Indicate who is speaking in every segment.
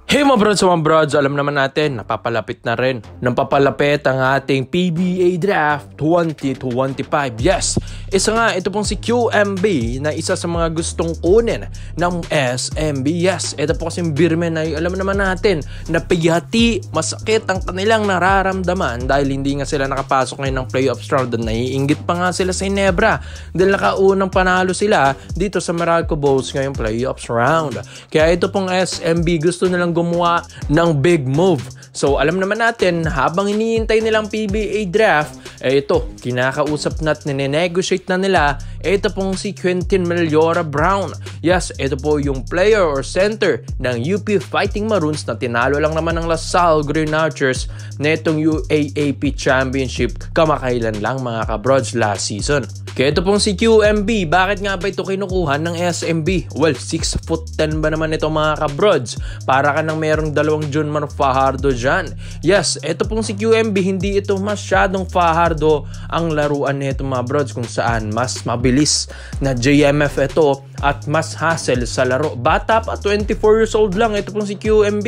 Speaker 1: Hey mga brods, alam naman natin, napapalapit na rin. Napapalapit ang ating PBA Draft 2025. Yes, isa nga, ito pong si QMB na isa sa mga gustong kunin ng SMB. Yes, ito po kasing Beermen na alam naman natin na pigati, masakit ang kanilang nararamdaman dahil hindi nga sila nakapasok ngayon ng playoffs round. Naiinggit pa nga sila sa Ginebra dahil nakaunang panalo sila dito sa Meralco Bowls ngayong playoffs round. Kaya ito pong SMB gusto nilang gumawa ng big move. So alam naman natin, habang iniintay nilang PBA draft, ito, kinakausap na at ninenegotiate na nila, ito pong si Quentin Meliora Brown. Yes, ito po yung player or center ng UP Fighting Maroons na tinalo lang naman ng LaSalle Green Archers na itong UAAP Championship kamakailan lang mga kabrods last season. Kaya ito pong si QMB, bakit nga ba ito kinukuha ng SMB? Well, 6'10" ba naman ito mga kabrods? Para ka nang merong dalawang Junmar Fajardo dyan. Yes, ito pong si QMB, hindi ito masyadong Fajardo ang laruan nito mga brods, kung saan mas mabilis na JMF ito at mas hassle sa laro. Bata pa, 24 years old lang. Ito pong si QMB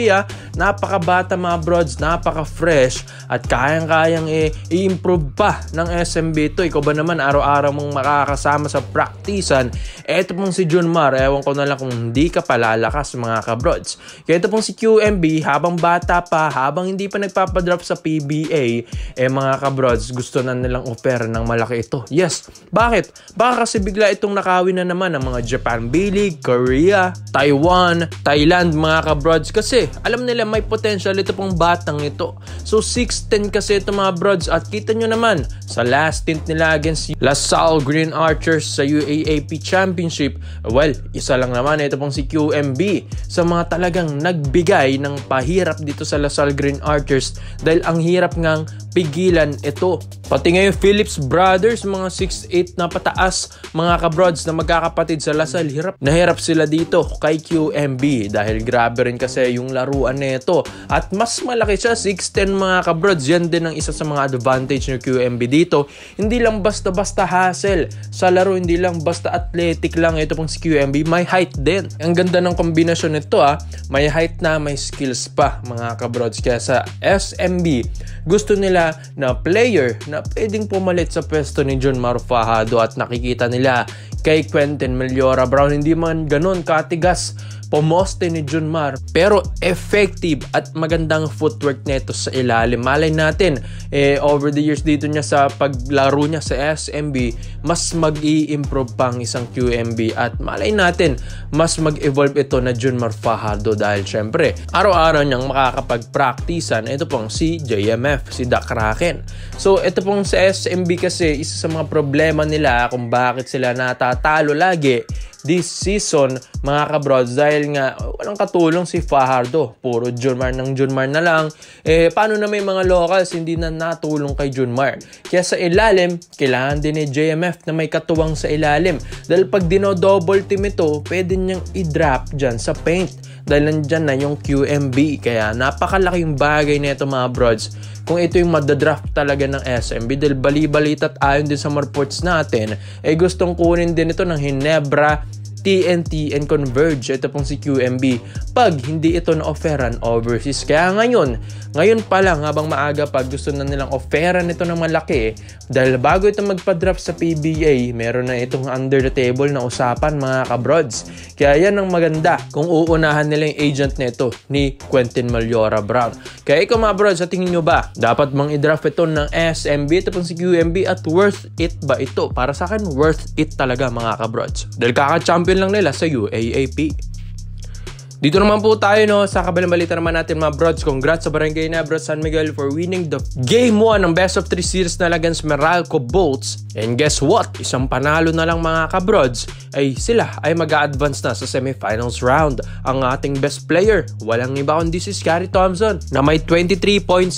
Speaker 1: napakabata mga brods, napaka-fresh at kayang-kayang i-improve pa ng SMB ito. Ikaw ba naman araw-araw mong makakasama sa practicean? Ito pong si Junmar, ewan ko na lang kung hindi ka palalakas mga kabrods. Kaya ito pong si QMB, habang bata pa, habang hindi pa nagpapadrop sa PBA, mga kabrods, gusto na nilang opera ng malaki ito. Yes, bakit? Baka kasi bigla itong nakawin na naman ng mga Japan B-League, Korea, Taiwan, Thailand mga kabrods, kasi alam nila may potential ito pong batang ito. So 6'10" kasi ito mga brods, at kita nyo naman sa last stint nila against LaSalle Green Archers sa UAAP Championship, well, isa lang naman ito pong si QMB sa mga talagang nagbigay ng pahirap dito sa LaSalle Green Archers dahil ang hirap ngang pigilan ito. Pati ngayon Phillips Brothers, mga 6'8" na pataas mga kabrods na magkakapatid sa LaSalle, hirap sila dito kay QMB dahil grabe rin kasi yung laruan nito at mas malaki siya, 6'10" mga kabrods. Yan din ang isa sa mga advantage ng QMB dito. Hindi lang basta-basta hustle sa laro, hindi lang basta athletic lang ito pong si QMB, may height din. Ang ganda ng kombinasyon nito may height na may skills pa mga kabrods. Kaya sa SMB gusto nila na player na pwedeng pumalit sa pwesto ni Junmar Fajardo, at nakikita nila kay Quentin Meliora Brown, hindi man ganun katigas pomoste ni Junmar, pero effective at magandang footwork nito sa ilalim. Malay natin, over the years dito niya sa paglaro niya sa SMB, mas mag-i-improve pang isang QMB, at malay natin, mas mag-evolve ito na Junmar Fajardo dahil syempre, araw-araw niyang makakapag-practicean ito pong si JMF, si The Kraken. So, ito pong sa SMB kasi, isa sa mga problema nila kung bakit sila natatalo lagi this season mga kabrods, dahil nga walang katulong si Fajardo, puro Junmar ng Junmar na lang. Paano na may mga locals hindi na natulong kay Junmar? Kaya sa ilalim, kailangan din ni JMF na may katuwang sa ilalim, dahil pag dino-double team ito, pwede niyang i-drop dyan sa paint dahil nandyan na yung QMB. Kaya napakalaking bagay nito mga brods kung ito yung madadraft talaga ng SMB, dahil bali-balita at ayon din sa reports natin, gustong kunin din ito ng Ginebra, TNT, and Converge. Ito pong si QMB pag hindi ito na-offeran overseas. Kaya ngayon pa lang, habang maaga pa, gusto na nilang offeran ito ng malaki, dahil bago ito magpa-draft sa PBA, meron na itong under the table na usapan mga kabrods. Kaya yan ang maganda kung uunahan nila yung agent nito ni Quentin Meliora Brown. Kaya ikaw mga brods, sa tingin nyo ba dapat mang i-draft ito ng SMB, ito pong si QMB, at worth it ba ito? Para sa akin, worth it talaga mga kabrods, dahil kaka-champion lang nila sa UAAP. Dito naman po tayo sa kabilang balita naman natin mga brods. Congrats sa Barangay Ginebra San Miguel for winning the Game 1 ng Best of 3 Series na against Meralco Bolts. And guess what? Isang panalo na lang mga kabrods, sila ay mag-a-advance na sa semifinals round. Ang ating best player, walang iba kundi si Scottie Thompson na may 23.7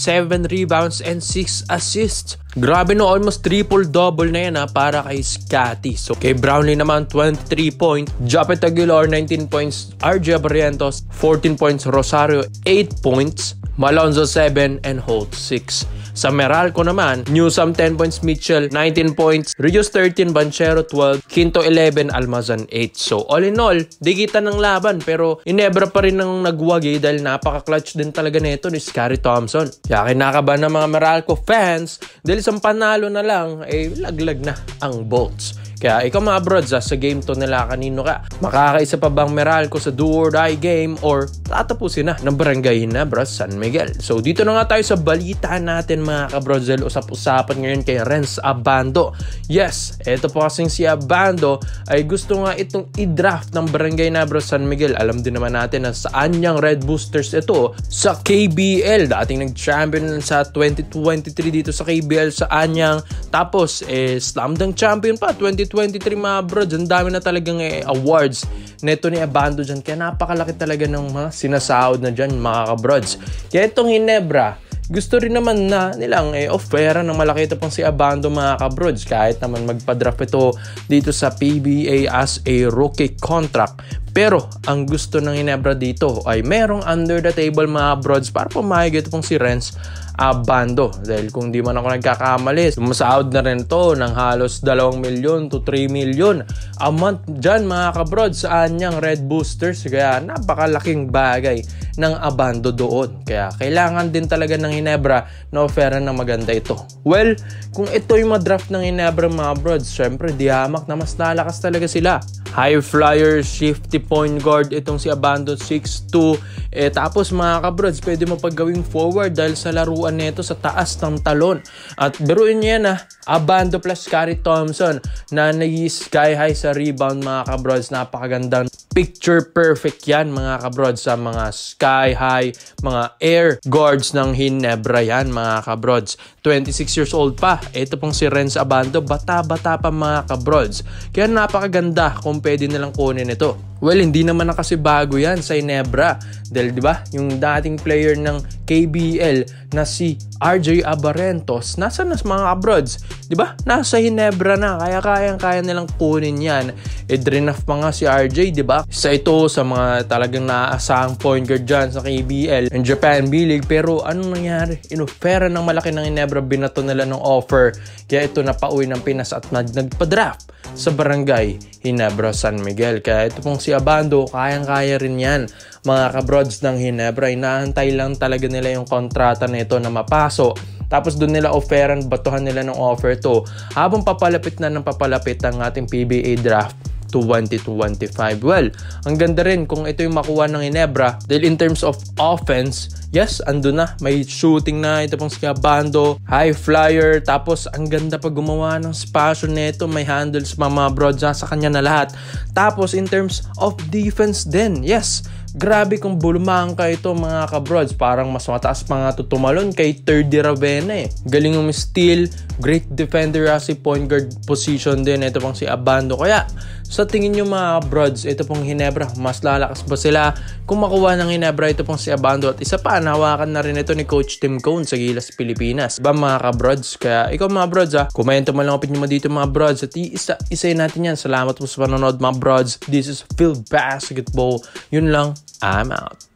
Speaker 1: rebounds and 6 assists. Grabe almost triple-double na yan para kay Scottie. So kay Brownlee naman 23 points, Japet Aguilar 19 points, RJ Barrientos 14 points, Rosario 8 points, Malonzo 7, and Holt 6. Sa Meralco naman, Newsome 10 points, Mitchell 19 points, Rios 13, Banchero 12, Quinto 11, Almazan 8. So all in all, dikitan ng laban pero Ginebra pa rin ang nagwagi dahil napaka-clutch din talaga nito ni Scary Thompson. Kaya kinakabahan ng mga Meralco fans dahil isang panalo na lang, laglag na ang Bolts. Kaya ikaw mga brods, sa game to nila kanino ka? Makakaisa pa bang Meralco sa do or die game or tatapusin na ng Barangay Ginebra San Miguel? So dito na nga tayo sa balita natin mga kabrods, usap-usapan ngayon kay Renz Abando. Yes, eto po kasing si Abando ay gusto nga itong i-draft ng Barangay Ginebra San Miguel. Alam din naman natin na saan niyang Red Boosters ito sa KBL. Dating nag-champion sa 2023 dito sa KBL sa Anyang. Tapos slam dunk champion pa 2023 mga brods. Ang dami na talagang awards neto ni Abando dyan. Kaya napakalaki talaga ng mga sinasahod na dyan mga kabrods. Kaya itong Ginebra, gusto rin naman na nilang offera ng malaki ito pang si Abando mga kabrods. Kahit naman magpa-draft ito dito sa PBA as a rookie contract. Pero ang gusto ng Ginebra dito ay merong under the table mga brods para pumayag ito pong si Renz Abando. Dahil kung di man ako nagkakamali, sumasahod na rin to ng halos 2 million to 3 million a month dyan mga kabrods sa Anyang Red Boosters. Kaya napakalaking bagay ng Abando doon. Kaya kailangan din talaga ng Ginebra na offeran ng maganda ito. Well, kung ito yung madraft ng Ginebra mga brods, syempre di hamak na mas lalakas talaga sila. High flyer, shifty point guard itong si Abando 6'2". Tapos mga kabrods, pwede mo paggawing forward dahil sa laruan nito sa taas ng talon. At biruin niya na Abando plus Scary Thompson na nag-sky high sa rebound mga kabrods. Napakagandang picture perfect yan mga kabrods sa mga sky high, mga air guards ng Ginebra yan mga kabrods. 26 years old pa. Ito pong si Renz Abando, bata-bata pa mga kabrods. Kaya napakaganda kung pwede nilang kunin ito. Well, hindi naman na kasi bago yan sa Ginebra. Dahil diba, yung dating player ng KBL na si RJ Abarentos, nasa na mga kabrods? Diba? Nasa Ginebra na. Kaya kayang-kaya nilang kunin yan. Draft pa nga si RJ, diba? Isa ito sa mga talagang naaasahang point guard dyan sa KBL and Japan B-League. Pero anong nangyari? Inofera ng malaki ng Ginebra, binato nila ng offer. Kaya ito napauwi ng Pinas at nagpa-draft sa Barangay Ginebra San Miguel. Kaya ito pong si Abando, kayang-kaya rin yan mga kabrods ng Ginebra. Inaantay lang talaga nila yung kontrata nito na mapaso. Tapos doon nila offeran, batuhan nila ng offer to habang papalapit na ng papalapit ang ating PBA draft 2025. Well, ang ganda rin kung ito yung makuha ng Ginebra dahil in terms of offense, yes, ando na. May shooting na. Ito pong si Abando, high flyer. Tapos, ang ganda pa gumawa ng spasyo nito. May handles, mga brods sa kanya na lahat. Tapos, in terms of defense din, yes, grabe kung bulumangka ito mga kabrods. Parang mas mataas pa nga tutumalon kay Third Ravena Galing steal, great defender si point guard position din. Ito pong si Abando. Kaya, sa tingin nyo mga brods, ito pong Ginebra, mas lalakas ba sila kung makuha ng Ginebra ito pong si Abando? At isa pa, nahawakan na rin ito ni Coach Tim Cone sa Gilas, Pilipinas. Diba mga kabrods? Kaya ikaw mga brods komento mo lang opinion mo dito mga brods. At isa natin yan. Salamat po sa panonood mga brods. This is Phil Basketball. Yun lang. I'm out.